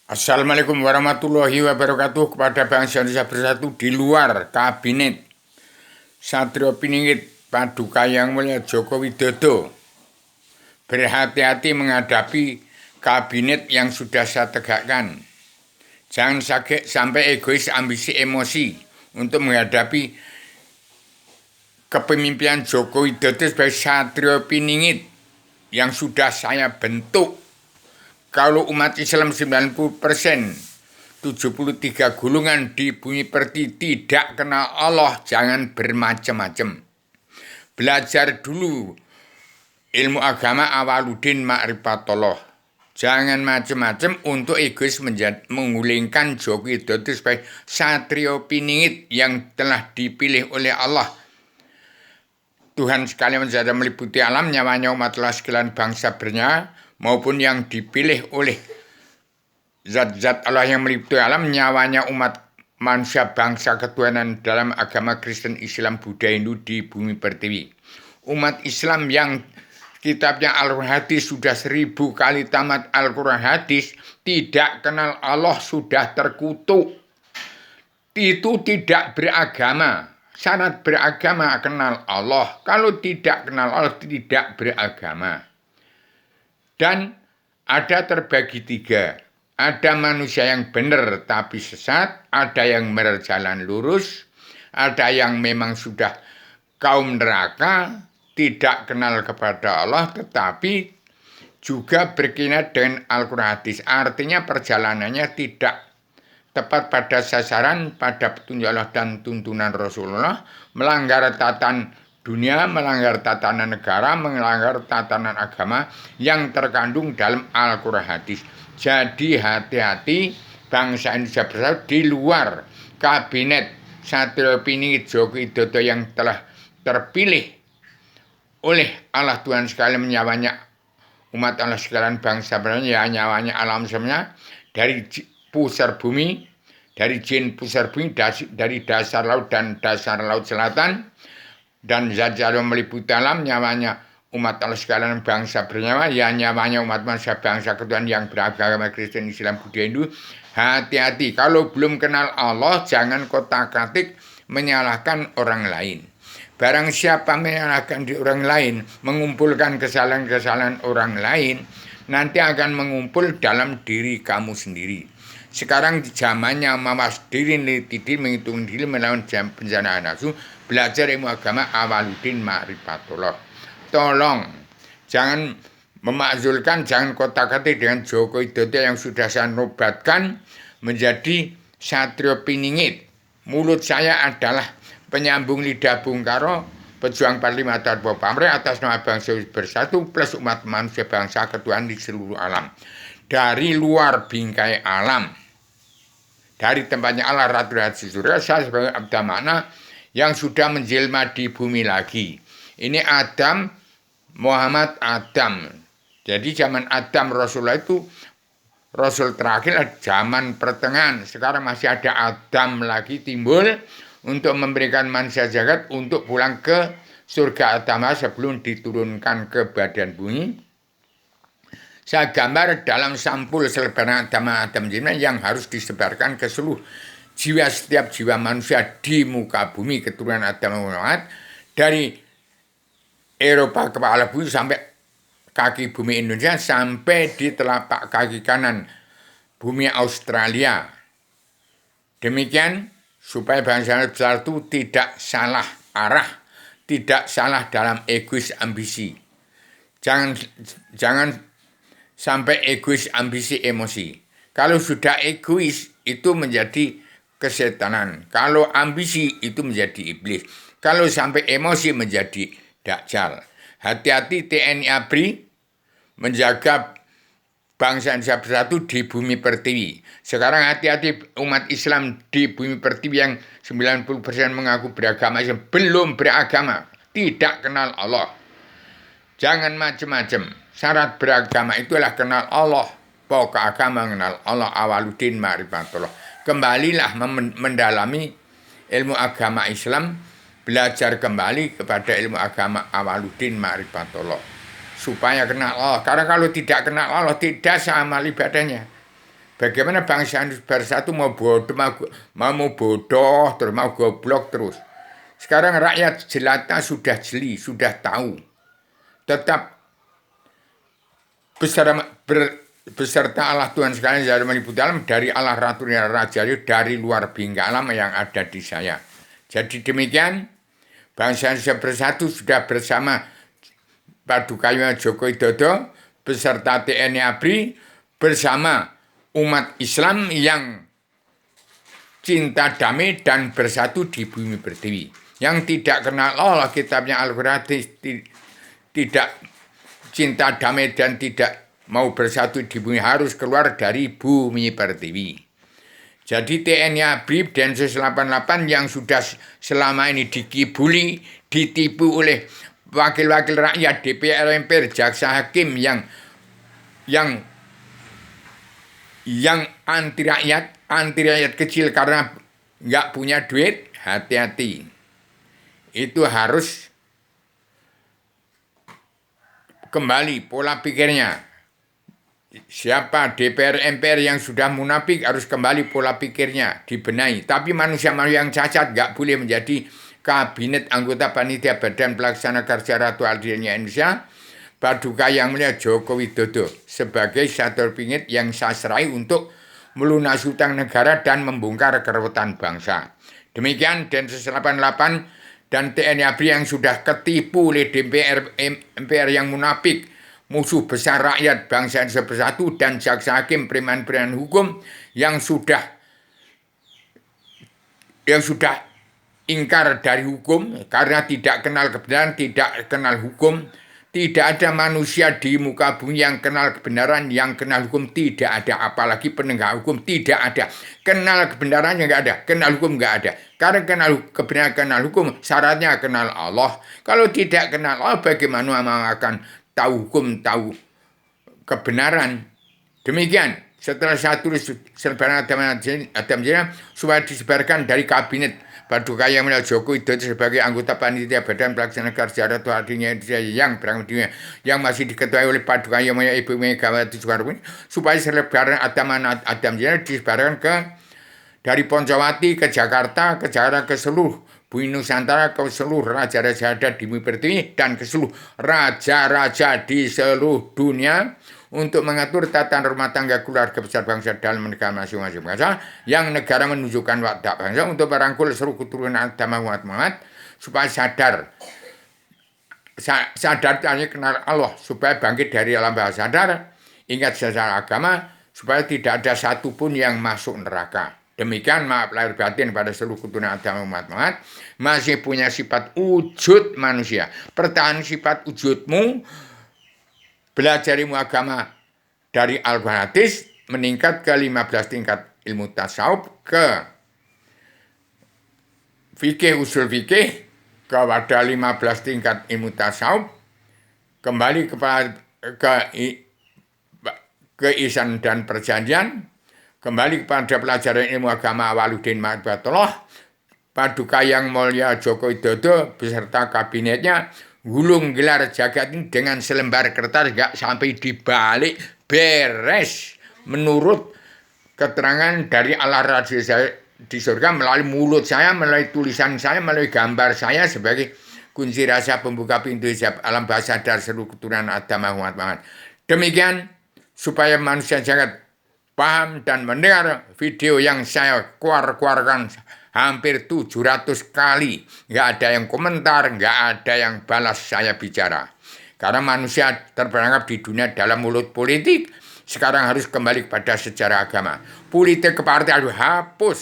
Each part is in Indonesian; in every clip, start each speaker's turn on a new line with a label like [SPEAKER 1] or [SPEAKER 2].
[SPEAKER 1] Assalamualaikum warahmatullahi wabarakatuh kepada bangsa Indonesia bersatu di luar kabinet. Satrio Piningit Paduka Yang Mulia Joko Widodo berhati-hati menghadapi kabinet yang sudah saya tegakkan. Jangan sampai egois, ambisi, emosi untuk menghadapi kepemimpinan Joko Widodo sebagai Satrio Piningit yang sudah saya bentuk. Kalau umat Islam 90%, 73 gulungan di bumi pertiwi tidak kenal Allah, jangan bermacam-macam. Belajar dulu ilmu agama awaludin ma'rifatullah. Jangan macam-macam untuk egois menggulingkan Joko Widodo sebagai Satrio Piningit yang telah dipilih oleh Allah. Tuhan sekalian menjadi meliputi alam, nyawanya umat sekalian bangsa bernyawa, maupun yang dipilih oleh zat-zat Allah yang meliputi alam, nyawanya umat manusia bangsa ketuhanan dalam agama Kristen, Islam, Buddha, Hindu di bumi pertiwi. Umat Islam yang kitabnya Al-Quran Hadis sudah 1000 kali tamat Al-Quran Hadis, tidak kenal Allah sudah terkutuk. Itu tidak beragama. Syarat beragama kenal Allah. Kalau tidak kenal Allah tidak beragama. Dan ada terbagi 3. Ada manusia yang benar tapi sesat, ada yang berjalan lurus, ada yang memang sudah kaum neraka, tidak kenal kepada Allah, tetapi juga berkinat dengan Al-Quran Hadis. Artinya perjalanannya tidak tepat pada sasaran, pada petunjuk Allah dan tuntunan Rasulullah, melanggar tatanan dunia, melanggar tatanan negara, melanggar tatanan agama yang terkandung dalam Al-Quran Hadis. Jadi hati-hati bangsa Indonesia bersatu di luar kabinet Satrio Piningit Joko Widodo yang telah terpilih oleh Allah Tuhan sekalian, nyawanya umat Allah sekalian bangsa bersatu, ya nyawanya alam semuanya, dari pusar bumi, dari jin pusar bumi, dari dasar laut dan dasar laut selatan, dan zat-zat yang meliputi alam, nyawanya umat Allah sekalian bangsa bernyawa, ya nyawanya umat manusia bangsa ketuhanan yang beragama Kristen, Islam, Buddha, Hindu. Hati-hati, kalau belum kenal Allah jangan kotak-katik menyalahkan orang lain. Barang siapa menyalahkan di orang lain, mengumpulkan kesalahan-kesalahan orang lain, nanti akan mengumpul dalam diri kamu sendiri. Sekarang zamannya mawas diri, tidir, menghitung diri, melawan penjanaan nafsu, belajar ilmu agama awaludin ma'rifatullah. Tolong jangan memakzulkan, jangan kotak-katik dengan Joko Widodo yang sudah saya nobatkan menjadi Satrio Piningit. Mulut saya adalah penyambung lidah Bung Karno, pejuang Panglima Tanpa Pamrih atas nama bangsa bersatu plus umat manusia bangsa ketuhanan di seluruh alam. Dari luar bingkai alam, dari tempatnya Allah Ratu Hati Surya, saya sebagai abda makna yang sudah menjelma di bumi lagi. Ini Adam, Muhammad Adam. Jadi zaman Adam Rasulullah itu Rasul terakhir zaman pertengahan. Sekarang masih ada Adam lagi timbul untuk memberikan manusia jagat untuk pulang ke surga Adama sebelum diturunkan ke badan bumi. Saya gambar dalam sampul selebaran Adam yang harus disebarkan ke seluruh jiwa, setiap jiwa manusia di muka bumi keturunan Adam Muhammad, dari Eropa kepala bumi sampai kaki bumi Indonesia, sampai di telapak kaki kanan bumi Australia. Demikian supaya bangsa besar itu tidak salah arah, tidak salah dalam egois ambisi. Jangan sampai egois ambisi emosi. Kalau sudah egois itu menjadi kesetanan. Kalau ambisi itu menjadi iblis. Kalau sampai emosi menjadi dajjal. Hati-hati TNI ABRI menjaga bangsa Indonesia bersatu di bumi pertiwi. Sekarang hati-hati umat Islam di bumi pertiwi yang 90% mengaku beragama Islam, belum beragama, tidak kenal Allah. Jangan macam-macam. Syarat beragama itulah kenal Allah. Pokok agama mengenal Allah awaludin ma'rifatullah. Kembalilah mendalami ilmu agama Islam, belajar kembali kepada ilmu agama awaludin ma'rifatullah supaya kenal Allah. Karena kalau tidak kenal Allah tidak sama ibadahnya. Bagaimana bangsa bersatu mau bodoh, mau bodoh, terus mau goblok terus. Sekarang rakyat jelata sudah jeli, sudah tahu. Tetap beserta Allah Tuhan sekalian dari ibu dalam dari Allah Ratu Raja dari luar bingkai alam yang ada di saya. Jadi demikian bangsa Indonesia bersatu sudah bersama Paduka Joko Widodo beserta TNI ABRI bersama umat Islam yang cinta damai dan bersatu di bumi pertiwi. Yang tidak kenal Allah kitabnya Al-Quran tidak cinta damai dan tidak mau bersatu di bumi harus keluar dari bumi pertiwi. Jadi TNI ABRI Densus 88 yang sudah selama ini dikibuli, ditipu oleh wakil-wakil rakyat, DPR, MPR, jaksa hakim yang anti rakyat kecil karena nggak punya duit, hati-hati. Itu harus kembali pola pikirnya. Siapa DPR MPR yang sudah munafik harus kembali pola pikirnya, dibenahi. Tapi manusia-manusia yang cacat nggak boleh menjadi kabinet anggota panitia badan pelaksana kerja Ratu Adilnya Indonesia. Paduka Yang Mulia Joko Widodo sebagai satu pingit yang saya serai untuk melunasi utang negara dan membongkar kerewetan bangsa. Demikian Densus 88 dan TNI ABRI yang sudah ketipu oleh DPR MPR yang munafik, musuh besar rakyat bangsa Indonesia bersatu dan jaksa hakim preman-preman hukum yang sudah ingkar dari hukum karena tidak kenal kebenaran, tidak kenal hukum. Tidak ada manusia di muka bumi yang kenal kebenaran, yang kenal hukum tidak ada. Apalagi penegak hukum tidak ada. Kenal kebenarannya nggak ada, kenal hukum nggak ada. Karena kenal kebenaran, kenal hukum, syaratnya kenal Allah. Kalau tidak kenal Allah, bagaimana akan tahu hukum, tahu kebenaran? Demikian. Setelah saya tulis sebaran Adam Jena supaya disebarkan dari kabinet Paduka Yang Mulia Joko Widodo sebagai anggota panitia badan pelaksana kerja Ratu Adilnya yang masih diketuai oleh Paduka Yang Mulia Ibu Megawati Soekarno supaya selebaran Adam Jena disebarkan dari Poncowati ke Jakarta ke seluruh bumi Nusantara, ke seluruh raja-raja ada di bumi pertiwi dan ke seluruh raja-raja di seluruh dunia untuk mengatur tata rumah tangga keluarga besar bangsa dalam negara masing-masing bangsa yang negara menunjukkan watak bangsa untuk merangkul seluruh keturunan agama umat Muhammad supaya sadar tanya kenal Allah supaya bangkit dari alam bawah sadar, ingat secara agama supaya tidak ada satupun yang masuk neraka. Demikian maaf lahir batin pada seluruh keturunan agama umat Muhammad masih punya sifat wujud manusia. Pertahan sifat wujudmu, belajar ilmu agama dari Al-Quran Hadis meningkat ke 15 tingkat ilmu tasawuf, ke fikih usul fikih kepada 15 tingkat ilmu tasawuf, kembali ke ihsan dan perjanjian, kembali kepada pelajaran ilmu agama Awaluddin Ma'rifatullah. Paduka Yang Mulia Joko Widodo beserta kabinetnya gulung gelar jagat ini dengan selembar kertas gak sampai dibalik, beres menurut keterangan dari Allah Rasul di surga melalui mulut saya, melalui tulisan saya, melalui gambar saya sebagai kunci rahasia pembuka pintu hijab alam bahasa dari seluruh keturunan agama umat Muhammad. Demikian supaya manusia jagat paham dan mendengar video yang saya keluarkan hampir 700 kali. Nggak ada yang komentar, nggak ada yang balas saya bicara. Karena manusia terperangkap di dunia dalam mulut politik, sekarang harus kembali kepada sejarah agama. Politik kepartian harus hapus.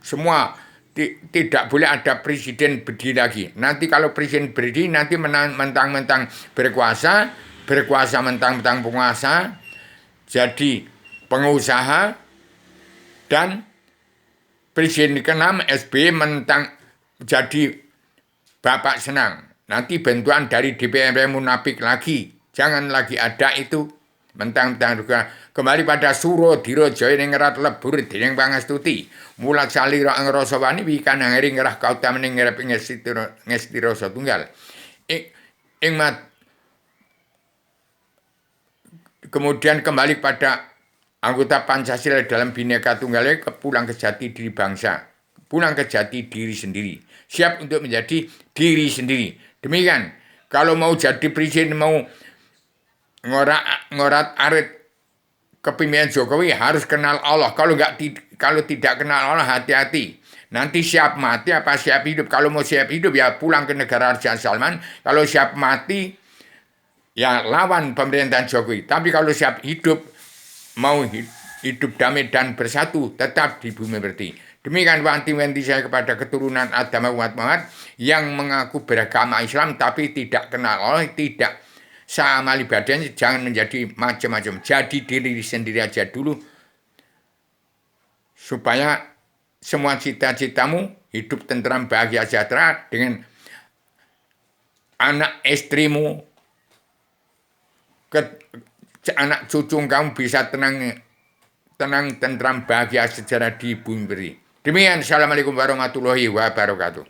[SPEAKER 1] Semua tidak boleh ada presiden berdiri lagi. Nanti kalau presiden berdiri, nanti mentang-mentang berkuasa mentang-mentang penguasa, jadi pengusaha, dan presiden ke-6 SBY mentang jadi bapak senang. Nanti bantuan dari DPR munafik lagi. Jangan lagi ada itu. Mentang-mentang kembali pada suro dirojo yang ngerat lebur dining pangastuti. Mulat salira ngerasa wani wikan ngering ngerah kautam ning ngerep ngestiro tunggal. Kemudian kembali pada anggota Pancasila dalam Bhinneka Tunggal Ika, pulang ke jati diri bangsa, pulang ke jati diri sendiri, siap untuk menjadi diri sendiri. Demikian, kalau mau jadi presiden, mau ngorat-arit kepemimpinan Jokowi harus kenal Allah. Kalau tidak kenal Allah, hati-hati. Nanti siap mati apa siap hidup? Kalau mau siap hidup ya pulang ke negara Raja Salman. Kalau siap mati ya lawan pemerintahan Jokowi. Tapi kalau siap hidup, mau hidup damai dan bersatu, tetap di bumi pertiwi. Demikian wanti-wanti saya kepada keturunan Adam umat Muhammad yang mengaku beragama Islam tapi tidak kenal Allah, tidak sama ibadahnya, jangan menjadi macam-macam. Jadi diri sendiri aja dulu supaya semua cita-citamu hidup tentram, bahagia, sejahtera dengan anak istrimu, anak cucu kamu bisa tenang, tentram, bahagia, sejahtera di bumi pertiwi. Demikian, assalamualaikum warahmatullahi wabarakatuh.